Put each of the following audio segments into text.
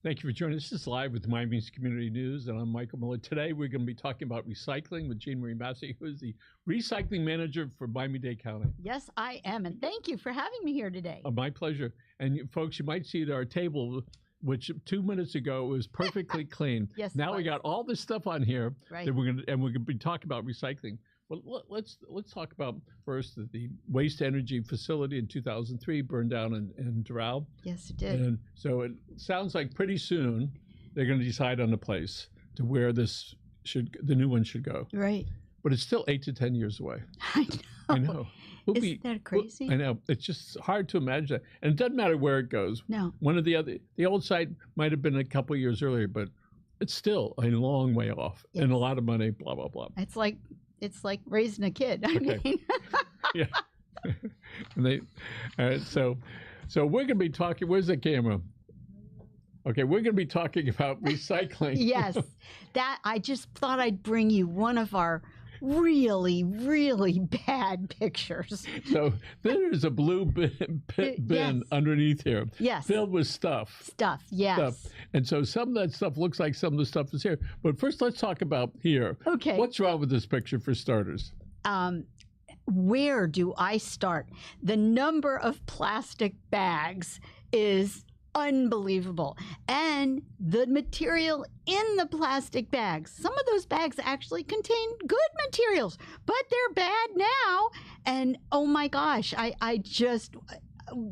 Thank you for joining us. This is Live with Miami's Community News, and I'm Michael Miller. Today, we're going to be talking about recycling with Jeanmarie Massa, who is the recycling manager for Miami-Dade County. Yes, I am, and thank you for having me here today. My pleasure. And folks, you might see at our table, which 2 minutes ago was perfectly clean. Yes, now we got all this stuff on here right. that we're going to be talking about recycling. Well, let's talk about first the waste energy facility in 2003 burned down in Doral. Yes, it did. And so it sounds like pretty soon they're going to decide on a place to where the new one should go. Right. But it's still 8 to 10 years away. I know. Isn't that crazy? I know. It's just hard to imagine. And it doesn't matter where it goes. No. One of the old site might have been a couple of years earlier, but it's still a long way off and a lot of money. Blah blah blah. It's like raising a kid. I mean. Yeah. So we're going to be talking. Where's the camera? Okay, we're going to be talking about recycling. Yes, that I just thought I'd bring you one of our really, really bad pictures. So there's a blue bin Yes. underneath here, Yes, filled with stuff. Yes. Stuff. And so some of that stuff looks like some of the stuff is here. But first, let's talk about here. Okay. What's wrong with this picture for starters? Where do I start? The number of plastic bags is unbelievable. And the material in the plastic bags, some of those bags actually contain good materials, but they're bad now. And oh my gosh,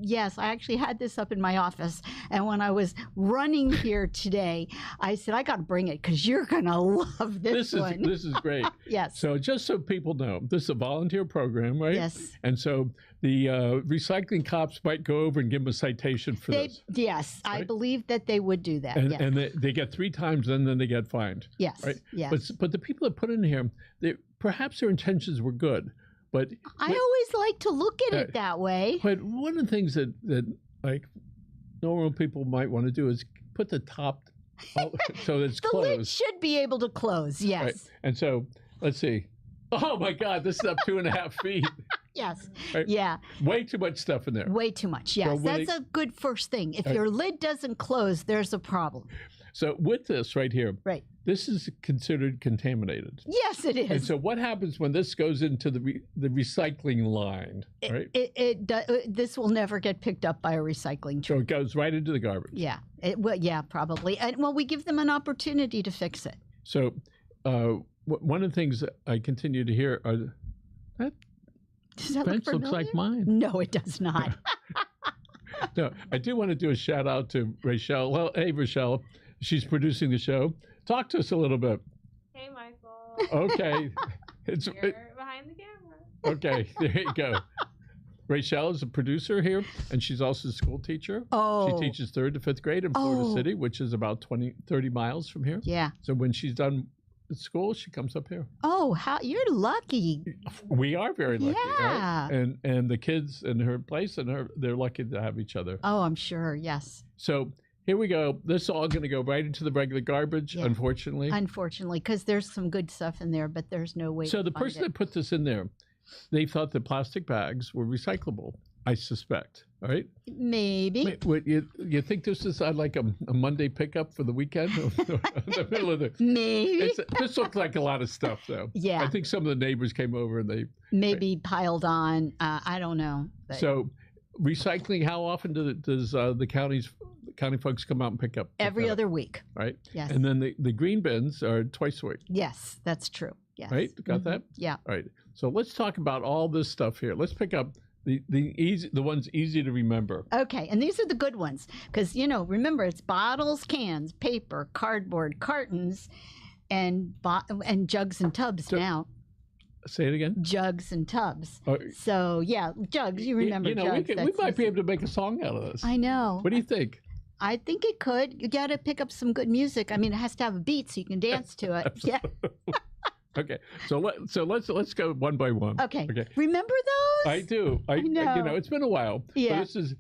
yes, I actually had this up in my office. And when I was running here today, I said, I got to bring it because you're going to love this one. This is great. Yes. So just so people know, this is a volunteer program, right? Yes. And so the recycling cops might go over and give them a citation for this. Yes, right? I believe that they would do that. And, yes. and they get 3 times and then they get fined. Yes. Right? Yes. But the people that put in here, perhaps their intentions were good. But I always like to look at it that way. But one of the things that like normal people might want to do is put the top so it's the closed. The lid should be able to close, yes. Right. And so, let's see. Oh my God, this is up 2.5 feet. Yes. Right? Yeah. Way too much stuff in there. Way too much, yes. So that's a good first thing. If your lid doesn't close, there's a problem. So with this right here, right. This is considered contaminated. Yes, it is. And so what happens when this goes into the recycling line, right? This will never get picked up by a recycling truck. So it goes right into the garbage. Yeah. Yeah, probably. And well, we give them an opportunity to fix it. So one of the things that I continue to hear are that bench looks like mine. No, it does not. No, I do want to do a shout out to Rachel. Well, hey, Rachel, she's producing the show. Talk to us a little bit. Hey, Michael. Okay. You're behind the camera. Okay, there you go. Rachel is a producer here, and she's also a school teacher. Oh. She teaches 3rd to 5th grade in Florida City, which is about 30 miles from here. Yeah. So when she's done at school, she comes up here. Oh, you're lucky. We are very lucky. Yeah. Right? And the kids in her place they're lucky to have each other. Oh, I'm sure. Yes. So here we go. This is all going to go right into the regular garbage, unfortunately. Unfortunately, because there's some good stuff in there, but there's no way to the find person that put this in there, they thought that plastic bags were recyclable, I suspect, right? Maybe. Wait, you think this is like a Monday pickup for the weekend? The middle of the... Maybe. This looks like a lot of stuff, though. Yeah. I think some of the neighbors came over and they... Maybe piled on. I don't know. But. So recycling, how often does the county folks come out and pick up? Every other week. Right? Yes. And then the green bins are twice a week. Yes, that's true. Yes. Right? Got that? Yeah. All right. So let's talk about all this stuff here. Let's pick up the ones easy to remember. Okay, and these are the good ones because remember it's bottles, cans, paper, cardboard, cartons, and jugs and tubs now. Say it again. Jugs and tubs. So yeah, jugs. You remember jugs? We might be able to make a song out of this. I know. What do you think? I think it could. You got to pick up some good music. I mean, it has to have a beat so you can dance to it. Yeah. Okay, so let's go one by one. Okay. Remember those? I do. I know. It's been a while. Yeah. But this is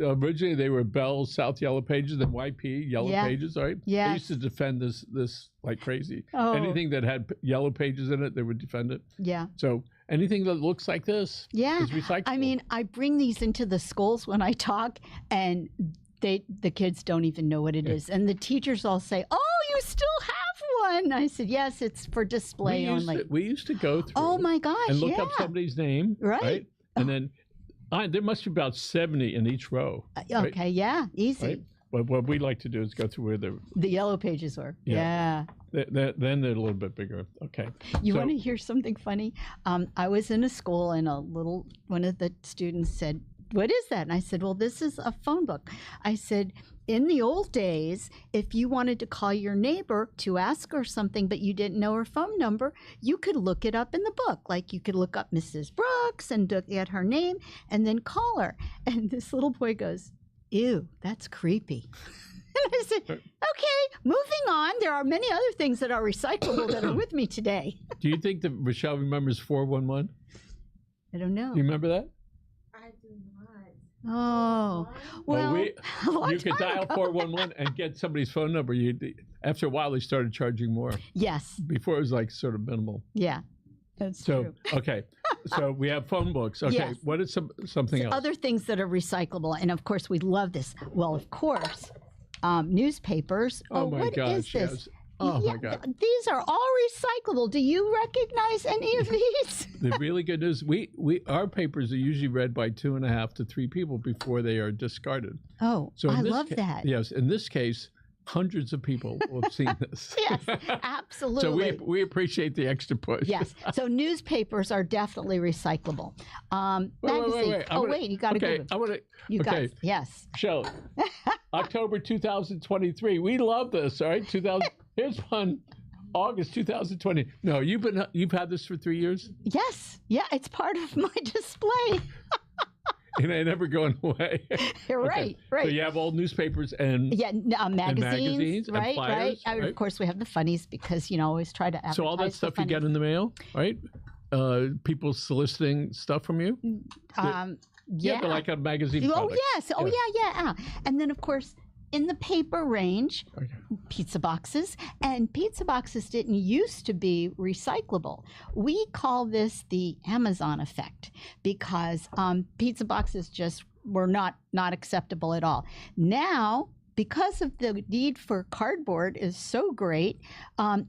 originally they were Bell South Yellow Pages and YP Yellow Pages, right? Yeah. They used to defend this like crazy. Oh. Anything that had Yellow Pages in it, they would defend it. Yeah. So anything that looks like this is recyclable. I mean, I bring these into the schools when I talk, and the kids don't even know what it is. And the teachers all say, oh, you still have one. I said, yes, it's for display only. We used to go through Oh my gosh, and look up somebody's name. Right. And then there must be about 70 in each row. Right? Okay, yeah, easy. Right? Well, what we like to do is go through where the yellow pages were. Yeah. Then they're a little bit bigger. Okay. You want to hear something funny? I was in a school and one of the students said, what is that? And I said, well, this is a phone book. I said, in the old days, if you wanted to call your neighbor to ask her something, but you didn't know her phone number, you could look it up in the book. Like you could look up Mrs. Brooks and get her name and then call her. And this little boy goes, ew, that's creepy. And I said, okay, moving on. There are many other things that are recyclable that are with me today. Do you think that Michelle remembers 411? I don't know. Do you remember that? I do not. Oh, well, you could dial 411 and get somebody's phone number. After a while, they started charging more. Yes. Before it was like sort of minimal. Yeah, that's true. Okay, so we have phone books. Okay, yes. What is something else? Other things that are recyclable, and of course, we love this. Well, of course, newspapers. Oh my what gosh, is this? yes. Oh my God. These are all recyclable. Do you recognize any of these? The really good news, our papers are usually read by 2.5 to 3 people before they are discarded. Oh, so I love that. Yes, in this case, hundreds of people will have seen this. Yes, absolutely. So we appreciate the extra push. Yes. So newspapers are definitely recyclable. Magazines. Wait. You got to go. Okay. Yes. Shelley, October 2023. We love this. All right, Here's one. August 2020. No, you've had this for 3 years? Yes. Yeah, it's part of my display. It ain't ever going away. Right. So you have old newspapers and magazines, and right, flyers, right. Of course, we have the funnies because always try to advertise. So all that stuff you get in the mail, right? People soliciting stuff from you. Yeah, but like a magazine. Oh product. yes. Oh yeah. And then of course, in the paper range, pizza boxes. And pizza boxes didn't used to be recyclable. We call this the Amazon effect because pizza boxes just were not acceptable at all. Now, because of the need for cardboard is so great,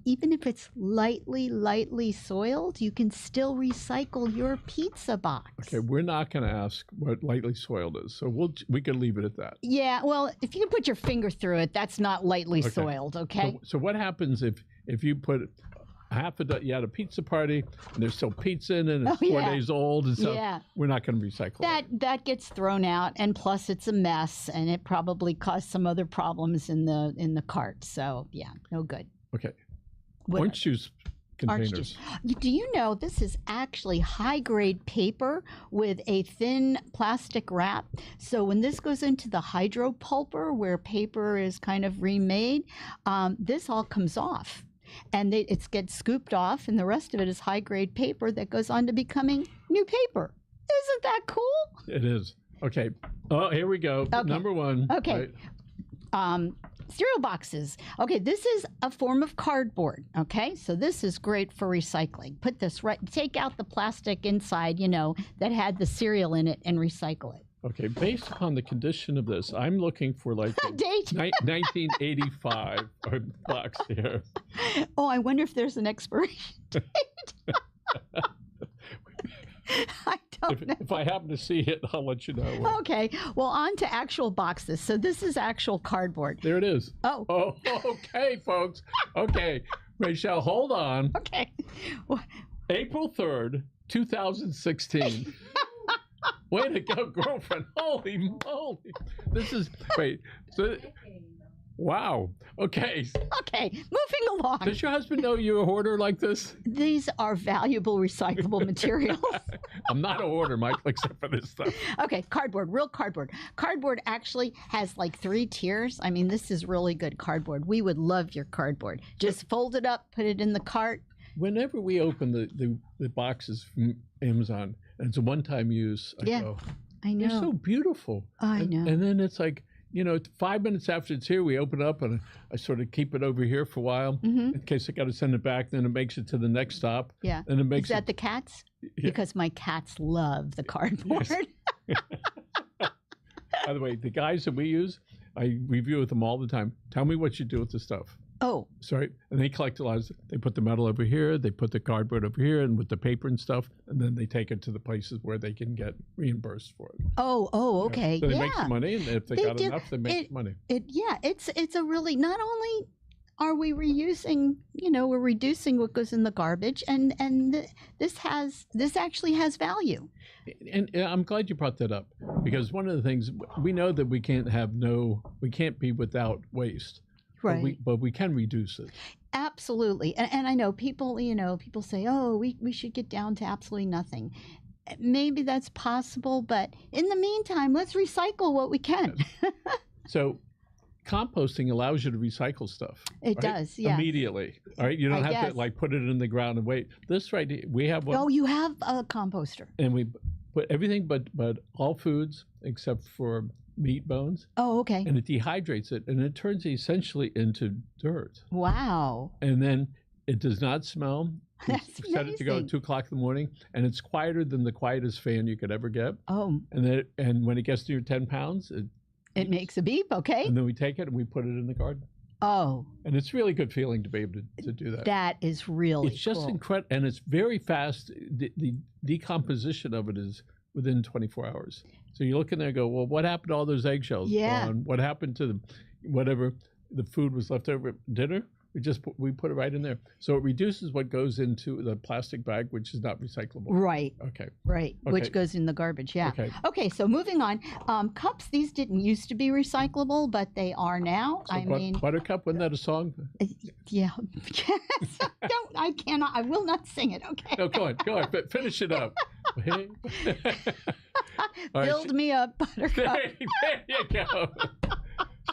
even if it's lightly soiled, you can still recycle your pizza box. Okay, we're not going to ask what lightly soiled is, so we can leave it at that. Yeah, well, if you can put your finger through it, that's not lightly soiled, okay? So what happens if you put you had a pizza party and there's still pizza in it and it's 4 days old and stuff? Yeah. We're not going to recycle that gets thrown out, and plus it's a mess and it probably caused some other problems in the cart. So yeah, no good. Okay. Orange juice containers. Do you know this is actually high-grade paper with a thin plastic wrap? So when this goes into the hydropulper where paper is kind of remade, this all comes off. And it gets scooped off, and the rest of it is high-grade paper that goes on to becoming new paper. Isn't that cool? It is. Okay. Oh, here we go. Okay. Number one. Okay. Right. Cereal boxes. Okay, this is a form of cardboard. Okay, so this is great for recycling. Put this take out the plastic inside, that had the cereal in it, and recycle it. Okay, based upon the condition of this, I'm looking for like a 1985 box here. Oh, I wonder if there's an expiration date. I don't know. If I happen to see it, I'll let you know. Okay, well, on to actual boxes. So this is actual cardboard. There it is. Oh, okay, folks. Okay, Rachel, hold on. Okay. April 3rd, 2016. Way to go, girlfriend. Holy moly. Wow. Okay. Okay, moving along. Does your husband know you're a hoarder like this? These are valuable recyclable materials. I'm not a hoarder, Michael, except for this stuff. Okay, cardboard, real cardboard. Cardboard actually has like 3 tiers. I mean, this is really good cardboard. We would love your cardboard. Just fold it up, put it in the cart. Whenever we open the boxes from Amazon, and it's a one-time use, I go, I know. They're so beautiful. I know. And then it's like, 5 minutes after it's here, we open it up and I sort of keep it over here for a while in case I got to send it back. Then it makes it to the next stop. Yeah. And it makes Is that the cats? Yeah. Because my cats love the cardboard. Yes. By the way, the guys that we use, I review with them all the time. Tell me what you do with the stuff. Oh, Sorry, and they collect a lot. They put the metal over here, they put the cardboard over here, and with the paper and stuff, and then they take it to the places where they can get reimbursed for it. okay. So they Yeah. make some money, and if they got enough, they make some money. It's a really, not only are we reusing, we're reducing what goes in the garbage, and this actually has value. And I'm glad you brought that up, because one of the things we know that we can't be without waste. Right. But we can reduce it. Absolutely. And I know people say, oh, we should get down to absolutely nothing. Maybe that's possible, but in the meantime, let's recycle what we can. So composting allows you to recycle stuff. It does, yeah. Immediately. All right. You don't have to like put it in the ground and wait. This right here, we have one. Oh, you have a composter. And we put everything but all foods except for meat bones. Oh, okay. And it dehydrates it, and it turns it essentially into dirt. Wow. And then it does not smell. That's set it to go at 2 o'clock in the morning, and it's quieter than the quietest fan you could ever get. Oh. And when it gets to your 10 pounds, it makes a beep, okay? And then we take it and we put it in the garden. Oh. And it's really good feeling to be able to do that. That is really It's just cool. incredible, and it's very fast. The decomposition of it is within 24 hours. So you look in there and go, well, what happened to all those eggshells? Yeah. What happened to whatever the food was left over at dinner? We put it right in there. So it reduces what goes into the plastic bag, which is not recyclable. Right. Okay. Right. Which goes in the garbage. Yeah. Okay. So moving on. Cups. These didn't used to be recyclable, but they are now. So Buttercup, wasn't that a song? Yeah. I will not sing it. Okay. No, go on. Finish it up. Build me up, Buttercup. There you go.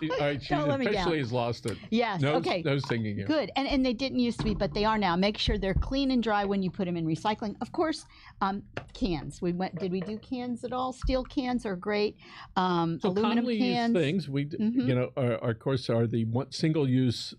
She officially has lost it. Yes. Okay. No singing here. Good. And they didn't used to be, but they are now. Make sure they're clean and dry when you put them in recycling. Of course, cans. Did we do cans at all? Steel cans are great. So aluminum commonly cans. used things are of course are the single-use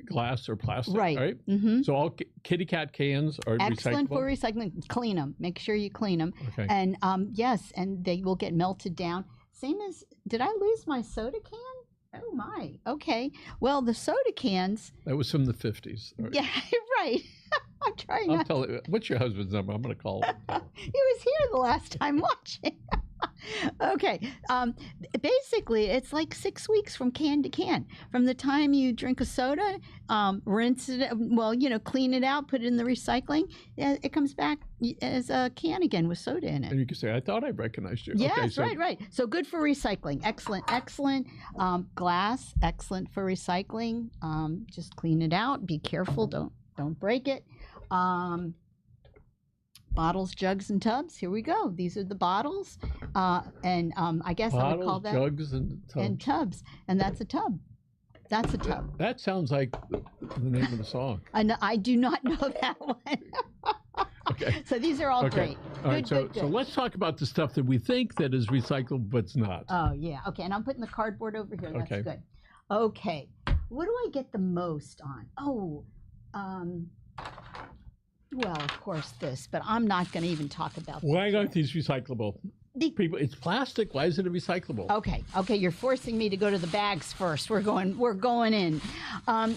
glass or plastic. Right. Mm-hmm. So all kitty cat cans are excellent recyclable. for recycling. Clean them. Make sure you clean them. Okay. And yes, and they will get melted down. Same as, did I lose my soda can? Oh my. Okay. Well, the soda cans. That was from the 50s. Right. Yeah, right. I'm trying I'll tell you. What's your husband's number? I'm going to call him. He was here the last time watching. Okay. Basically, it's like 6 weeks from can to can. From the time you drink a soda, rinse it, clean it out, put it in the recycling, it comes back as a can again with soda in it. And you can say, I thought I recognized you. Yes, okay, right. So good for recycling. Excellent. Glass, excellent for recycling. Just clean it out. Be careful. Don't break it. Bottles, jugs, and tubs. Here we go. These are the bottles, and I guess I would call that jugs, and tubs. And tubs, and that's a tub. That's a tub. That sounds like the name of the song. I do not know that one. Okay. So these are all great. All right. So let's talk about the stuff that we think that is recyclable, but it's not. Oh yeah. Okay. And I'm putting the cardboard over here. That's okay. Good. Okay. What do I get the most on? Oh. Well, of course this, but I'm not going to even talk about this. Why aren't these recyclable? People, it's plastic. Why is it recyclable? Okay, you're forcing me to go to the bags first. We're going in.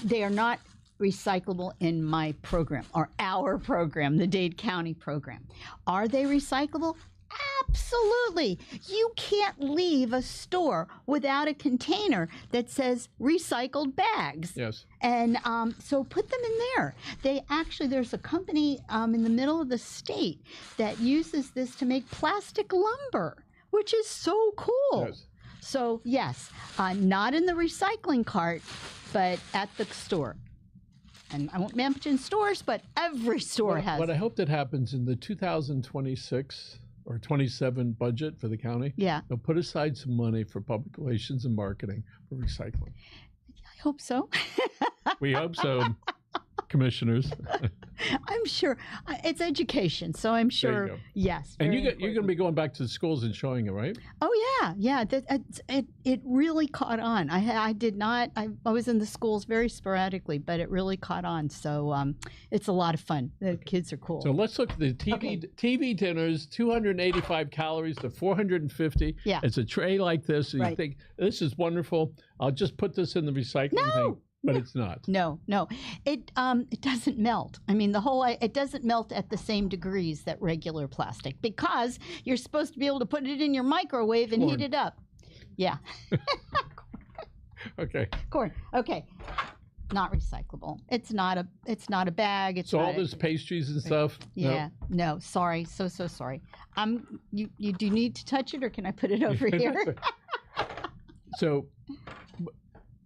They are not recyclable in my program, or our program, the Dade County program. Are they recyclable? Absolutely. You can't leave a store without a container that says recycled bags. Yes. And so put them in there. There's a company in the middle of the state that uses this to make plastic lumber, which is so cool. Yes. So yes, not in the recycling cart, but at the store. And I won't mention stores, but every store has. What I hope that happens in the 2026 or 27 budget for the county, they'll put aside some money for public relations and marketing for recycling. I hope so. We hope so, commissioners. I'm sure it's education, so I'm sure. go. Yes. And very you're going to important. be going back to the schools and showing it, right? Oh yeah. It really caught on. I did not. I was in the schools very sporadically, but it really caught on. So it's a lot of fun. The kids are cool. So let's look at the TV Okay. TV dinners. 285 calories to 450. Yeah. It's a tray like this. So you Right. think this is wonderful. I'll just put this in the recycling thing, but it's not. No, it doesn't melt. I mean, it doesn't melt at the same degrees that regular plastic because you're supposed to be able to put it in your microwave and Corn. heat it up. Yeah, Okay. corn. Okay, not recyclable. It's not a bag. It's So not all those pastries and stuff. no? Yeah, no, sorry, so sorry. You do need to touch it, or can I put it over here?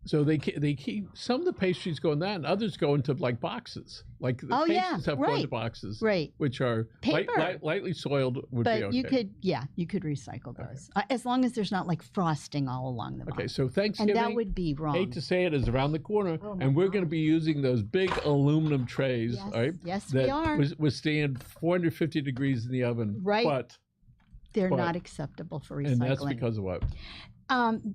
So they keep some of the pastries go in that, and others go into like boxes. Like the Oh, yeah, pastries have go into right, boxes, Right. which are Paper. lightly soiled would But be okay. you could recycle those as long as there's not like frosting all along the bottom. Okay, so And Thanksgiving. that would be wrong. Hate to say it, is around the corner, Oh, my and we're going to gosh. be using those big aluminum trays, Yes, all right? yes, that we are. withstand 450 degrees in the oven. Right. But They're but- not acceptable for recycling. and that's because of what?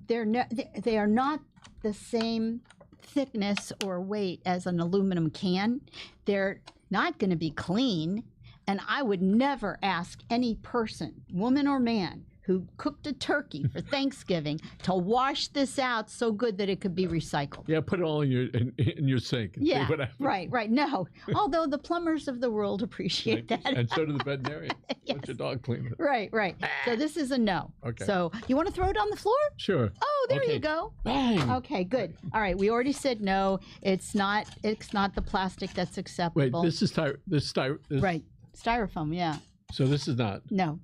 They are not the same thickness or weight as an aluminum can. They're not going to be clean, and I would never ask any person, woman or man, who cooked a turkey for Thanksgiving to wash this out so good that it could be recycled. Yeah, put it all in your sink. And see Yeah, what happens. right. No, although the plumbers of the world appreciate that. And so do the veterinarians. Yes. Let your dog clean it. Right. So this is a no. Okay. So you want to throw it on the floor? Sure. Oh, there Okay. you go. Bang. Okay, good. All right, we already said no. It's not the plastic that's Wait, acceptable. this is this Right. Styrofoam, yeah. So this is not. No.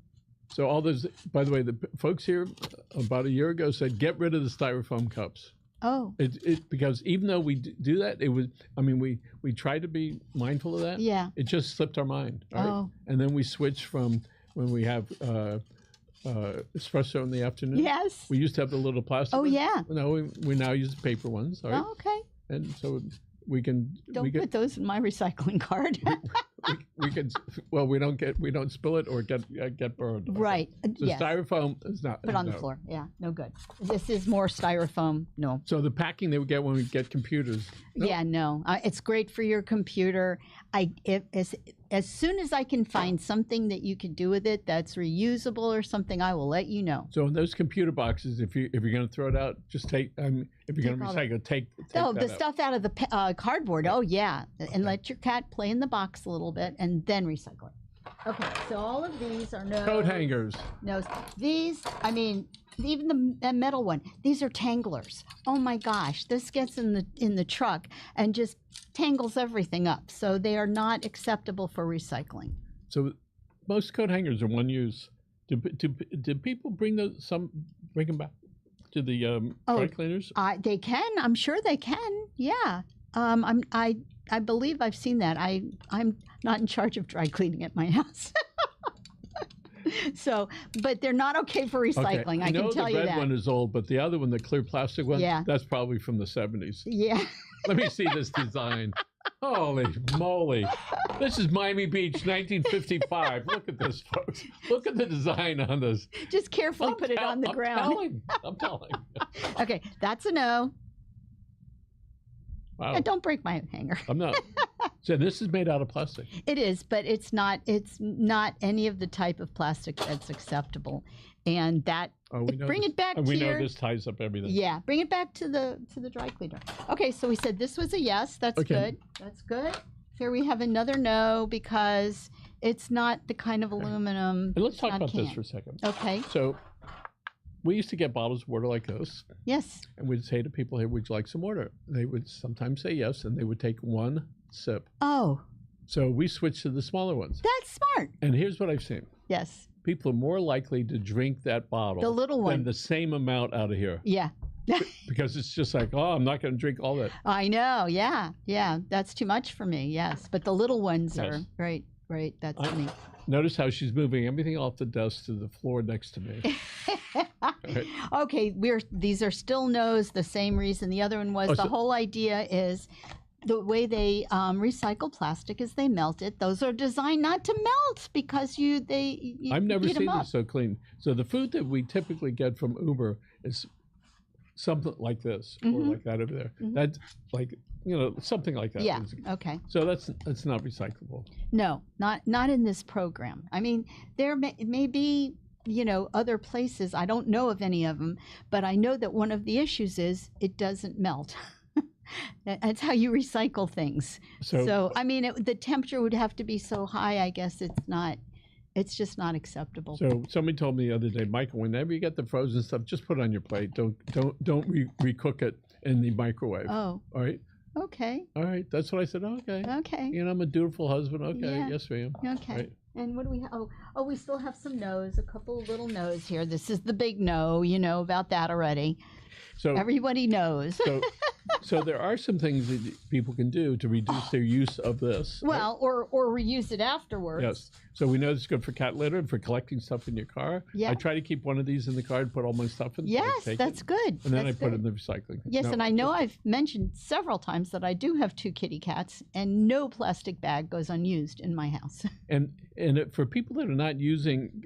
So all those. By the way, the folks here about a year ago said get rid of the styrofoam cups. Oh, Because even though we do that, it was. I mean, we tried to be mindful of that. yeah. It just slipped our mind. Right? Oh. And then we switched from when we have espresso in the afternoon. Yes. We used to have the little plastic. Oh, ones. yeah. No, we now use paper ones. All right. Oh, okay. And so we can. Don't we put those in my recycling card. we can. Well, we don't spill it or get burned. Okay. Right. So Yes. styrofoam is not. Put on the no. floor. Yeah, no good. This is more styrofoam. No. So the packing they would get when we get computers. Nope. Yeah, no. It's great for your computer. As soon as I can find something that you could do with it that's reusable or something, I will let you know. So in those computer boxes, if you're going to throw it out, just take. If you're going to Take all recycle, take Oh, that the out. stuff out of the cardboard. Oh, yeah. And let your cat play in the box a little bit and then recycle it. Okay, so all of these are no. Coat hangers. No, these, I mean, even the metal one, these are tanglers. Oh my gosh, this gets in the truck and just tangles everything up. So they are not acceptable for recycling. So most coat hangers are one use. Do people bring them back to the dry cleaners? They can. I'm sure they can. Yeah. I believe I've seen that. I'm not in charge of dry cleaning at my house. So, but they're not okay for recycling. I can tell you the red that. one is old, but the other one, the clear plastic one, Yeah. that's probably from the 70s. Yeah. Let me see this design. Holy moly. This is Miami Beach, 1955. Look at this, folks. Look at the design on this. Just carefully put it on the ground. I'm telling. Okay, that's a no. Wow. And don't break my hanger. I'm not. So this is made out of plastic. It is, but it's not any of the type of plastic that's acceptable. And that bring it back to we know your this ties up everything. Yeah, bring it back to the dry cleaner. Okay, so we said this was a yes. That's Okay. good. That's good. Here we have another no because it's not the kind of aluminum. And let's it's talk not a about this can. for a second. Okay. So we used to get bottles of water like this, Yes. and we'd say to people, hey, would you like some water? They would sometimes say yes, and they would take one sip. Oh, So we switched to the smaller ones. that's smart. And here's what I've seen. Yes. People are more likely to drink that bottle The little one. than the same amount out of here. Yeah. Because it's just like, oh, I'm not going to drink all that. I know. Yeah. Yeah. That's too much for me. Yes. But the little ones are Yes. right. Right. That's I- neat. Notice how she's moving everything off the desk to the floor next to me. Right. Okay, these are still no's. The same reason the other one was. Oh, The so- whole idea is the way they recycle plastic is they melt it. Those are designed not to melt because you I've never heat 'em seen up. this so clean. So the food that we typically get from Uber is something like this or like that over there. That's like, something like that. Yeah. Okay. So that's not recyclable. No, not in this program. I mean, there may be, other places. I don't know of any of them, but I know that one of the issues is it doesn't melt. That's how you recycle things. So I mean, the temperature would have to be so high. I guess it's just not acceptable. So somebody told me the other day, Michael, whenever you get the frozen stuff, just put it on your plate. Don't recook it in the microwave. Oh. All right. Okay. All right. That's what I said. Okay. Okay. I'm a dutiful husband. Okay. Yeah. Yes, ma'am. Okay. Right. And what do we have? Oh, we still have some no's, a couple of little no's here. This is the big no. You know about that already. So Everybody knows. So there are some things that people can do to reduce their use of this. Well, or reuse it afterwards. Yes. So we know it's good for cat litter and for collecting stuff in your car. Yeah. I try to keep one of these in the car and put all my stuff in. Yes, that's good. And then That's I put it in good. the recycling. Yes, No, and I know I've mentioned several times that I do have 2 kitty cats, and no plastic bag goes unused in my house. And for people that are not using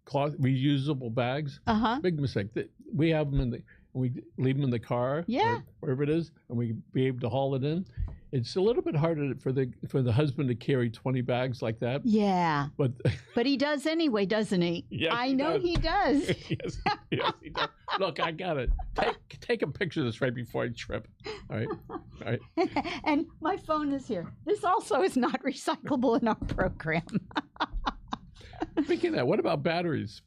cloth reusable bags, big mistake. We have them we leave them in the car, Yeah. or wherever it is, and we be able to haul it in. It's a little bit harder for the husband to carry 20 bags like that. Yeah, But but he does anyway, doesn't he? Yes, I he know does. he does. yes, he does. Look, I got it. Take a picture of this right before I trip. All right. And my phone is here. This also is not recyclable in our program. Speaking of that, what about batteries?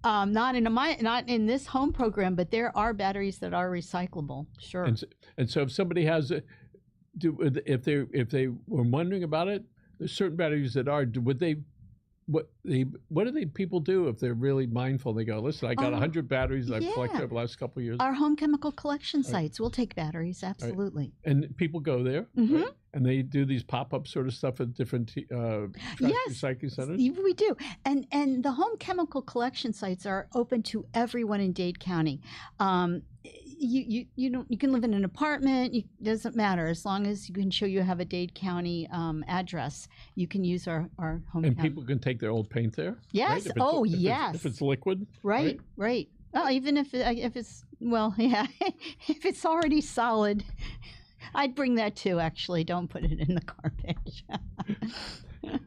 Not in this home program, but there are batteries that are recyclable. Sure. And so if somebody has if they were wondering about it, there's certain batteries that are. What do people do if they're really mindful? They go, listen, I got 100 batteries that I've collected over the last couple of years. Our home chemical collection sites will take batteries, absolutely. And people go there, right? And they do these pop-up sort of stuff at different trash recycling centers. We do. And the home chemical collection sites are open to everyone in Dade County. You can live in an apartment. It doesn't matter, as long as you can show you have a Dade County address. You can use our home. And people can take their old paint there. Yes. Right? Yes. If it's liquid. Right. Well, even if it's if it's already solid, I'd bring that too. Actually, don't put it in the garbage.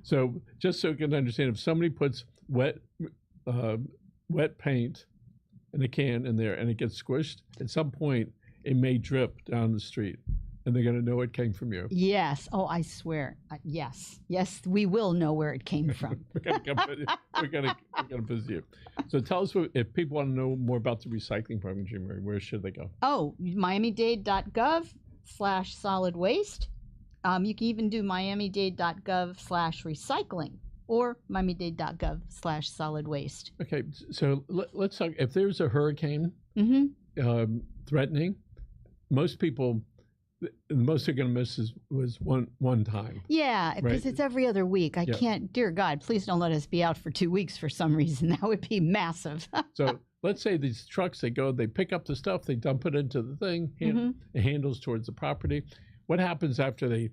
So just so you can understand, if somebody puts wet paint in a can in there and it gets squished, at some point it may drip down the street, and they're going to know it came from you. Yes. Oh, I swear. Yes, we will know where it came from. We're gonna visit you. So tell us if people want to know more about the recycling program, Jeanmarie, where should they go? Oh, miamidade.gov/solid waste. You can even do miamidade.gov/recycling or miamidade.gov/solid waste. Okay, so let's talk. If there's a hurricane threatening, most people, the most they're going to miss was one time. Yeah, because it's every other week. I can't, dear God, please don't let us be out for 2 weeks for some reason. That would be massive. So let's say these trucks, they pick up the stuff, they dump it into the thing, it handles towards the property. What happens after the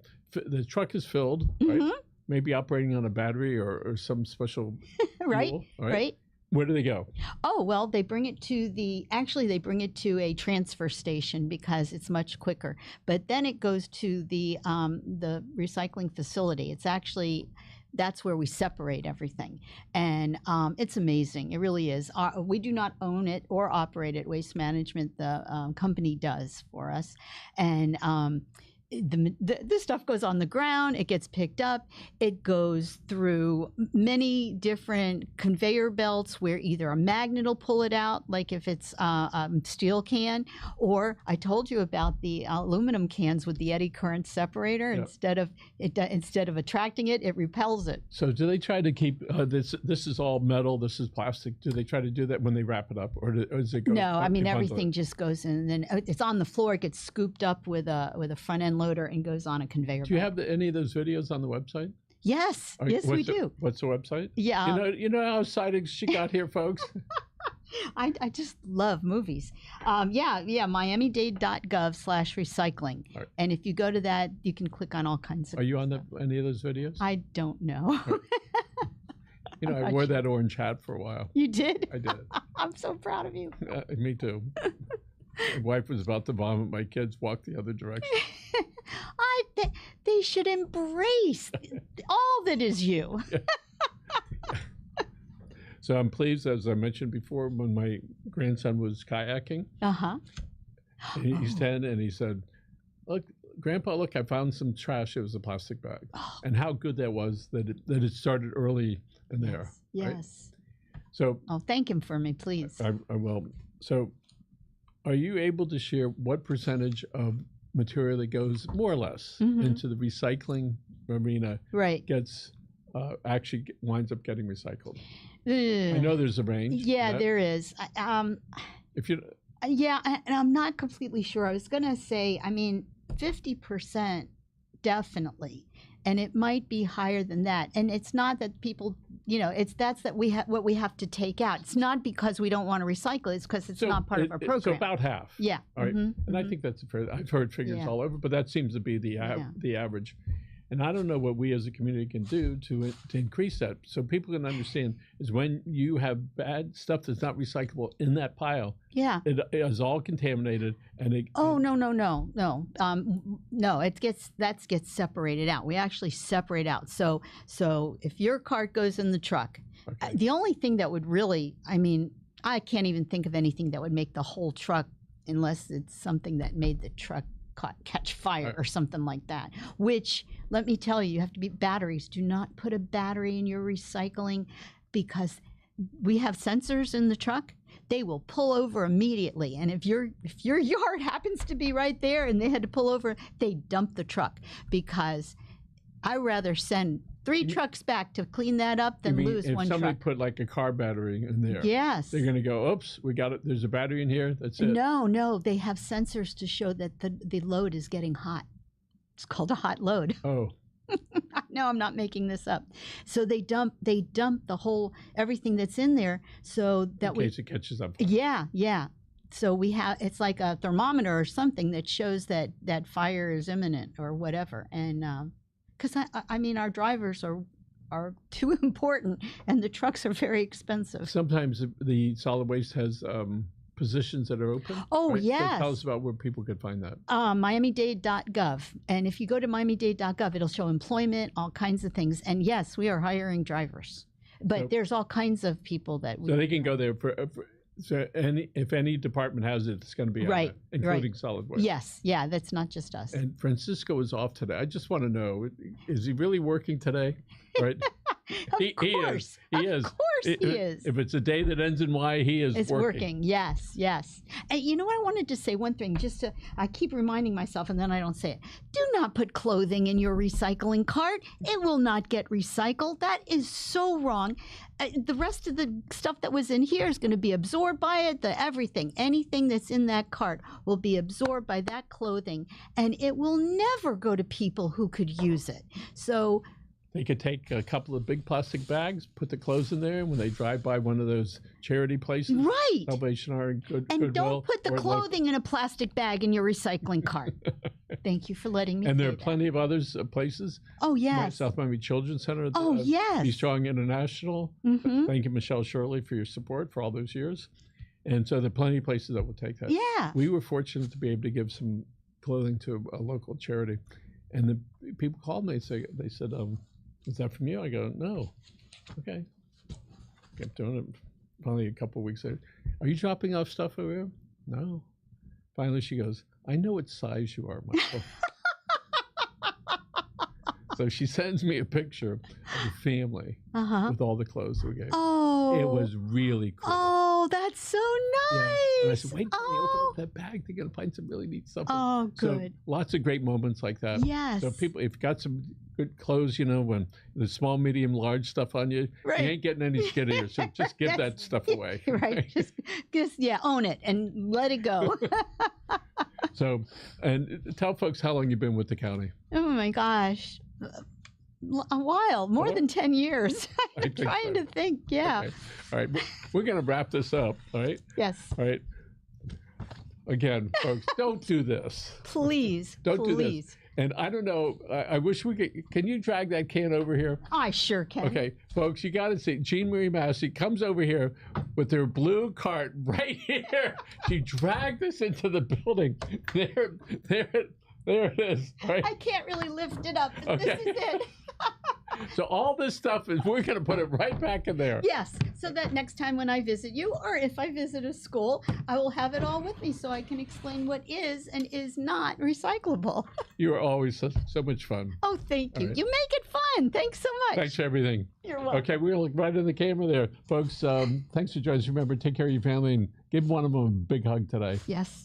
truck is filled, right? Maybe operating on a battery or some special fuel, right. Where do they go? Oh, well, they bring it to a transfer station because it's much quicker. But then it goes to the recycling facility. It's actually, that's where we separate everything. And it's amazing. It really is. We do not own it or operate it. Waste Management, the company, does for us. And this stuff goes on the ground, it gets picked up, it goes through many different conveyor belts where either a magnet will pull it out, like if it's a steel can, or I told you about the aluminum cans with the eddy current separator. Instead of attracting it, it repels it. So do they try to keep this is all metal, this is plastic, do they try to do that when they wrap it up, or does it go? No, I mean, everything just goes in, and then it's on the floor, it gets scooped up with a front end loader and goes on a conveyor belt. Do you have any of those videos on the website? Yes, we do. What's the website? Yeah. You know how exciting she got here, folks? I just love movies. Miami-Dade.gov/recycling. Right. And if you go to that, you can click on all kinds of Are you on stuff. any of those videos? I don't know. You know, I wore that orange hat for a while. You did? I did. I'm so proud of you. Me too. My wife was about to vomit. My kids walked the other direction. They should embrace all that is you. So I'm pleased, as I mentioned before, when my grandson was kayaking. Uh-huh. He's 10, and he said, "Look, Grandpa, look, I found some trash. It was a plastic bag." And how good that was that it started early in there. Yes. Right? So, thank him for me, please. I will. So, are you able to share what percentage of material that goes more or less into the recycling arena gets actually winds up getting recycled? I know there's a range. Yeah, there is. If you, and I'm not completely sure. I was going to say, 50% definitely, and it might be higher than that. And it's not that people, that's what we have to take out. It's not because we don't want to recycle. It's because it's not part of our program. So about half. Yeah. All right. And I think that's fair. I've heard figures all over, but that seems to be the average. And I don't know what we as a community can do to increase that, so people can understand is when you have bad stuff that's not recyclable in that pile. Yeah, it is all contaminated, and it. Oh no! No, it gets separated out. We actually separate out. So if your cart goes in the truck, the only thing that would really, I can't even think of anything that would make the whole truck, unless it's something that made the truck catch fire or something like that, which, let me tell you, have to be batteries. Do not put a battery in your recycling, because we have sensors in the truck. They will pull over immediately, and if your yard happens to be right there and they had to pull over, they dump the truck, because I rather send 3 trucks back to clean that up than lose one truck. If somebody put like a car battery in there, they're going to go, oops, we got it. There's a battery in here. That's it. No, they have sensors to show that the load is getting hot. It's called a hot load. Oh. No, I'm not making this up. So they dump the whole everything that's in there, so that in case it catches up. Yeah. So we have, it's like a thermometer or something that shows that fire is imminent or whatever, and. Because our drivers are too important, and the trucks are very expensive. Sometimes the solid waste has positions that are open. Oh, right? yes. So tell us about where people could find that. Miami-Dade.gov. And if you go to Miami-Dade.gov, it'll show employment, all kinds of things. And yes, we are hiring drivers. But there's all kinds of people that we... So they can go there so if any department has it, it's going to be on it, including solid waste. Yes, yeah, that's not just us. And Francisco is off today. I just want to know, is he really working today? Right? Of course. He is. Of course he is. If it's a day that ends in Y, he is it's working. Yes. And you know what, I wanted to say one thing, I keep reminding myself and then I don't say it. Do not put clothing in your recycling cart. It will not get recycled. That is so wrong. The rest of the stuff that was in here is going to be absorbed by it, anything that's in that cart will be absorbed by that clothing, and it will never go to people who could use it. So they could take a couple of big plastic bags, put the clothes in there, and when they drive by one of those charity places, right? Salvation Army, and Goodwill, don't put the clothing in a plastic bag in your recycling cart. Thank you for letting me. And there are that. plenty of others places. Oh yes, South Miami Children's Center. Oh yes, Be Strong International. Thank you, Michelle Shirley, for your support for all those years. And so there are plenty of places that will take that. Yeah, we were fortunate to be able to give some clothing to a local charity, and the people called me. They said, "Is that from you?" I go, "No." Okay. Kept doing it. Finally, a couple of weeks later, "Are you dropping off stuff over here?" "No." Finally, she goes, "I know what size you are, Michael." So she sends me a picture of the family with all the clothes that we gave. Oh. It was really cool. Oh, that's so nice. Yeah. And I said, wait till they open up that bag. They're going to find some really neat stuff. Oh, good. So lots of great moments like that. Yes. So people, if you've got some good clothes, when the small, medium, large stuff on you, you ain't getting any skittier. So just give that stuff away. Right. Just own it and let it go. So, and tell folks how long you've been with the county. Oh my gosh. A while, more Well, than 10 years. I I'm think trying so. to think. Yeah. Okay. All right. We're going to wrap this up. All right. Yes. All right. Again, folks, don't do this. Please. Don't do please. this. And I don't know. I wish we could. Can you drag that can over here? I sure can. Okay, folks, you got to see. Jeanmarie Massa comes over here with her blue cart right here. She dragged us into the building. There it is. Right. I can't really lift it up. But Okay. This is it. So all this stuff is, we're going to put it right back in there. Yes, so that next time when I visit you, or if I visit a school, I will have it all with me so I can explain what is and is not recyclable. You are always so much fun. Oh, thank you. All right. You make it fun. Thanks so much. Thanks for everything. You're welcome. Okay, we're going to look right in the camera there. Folks, thanks for joining us. Remember, take care of your family and give one of them a big hug today. Yes.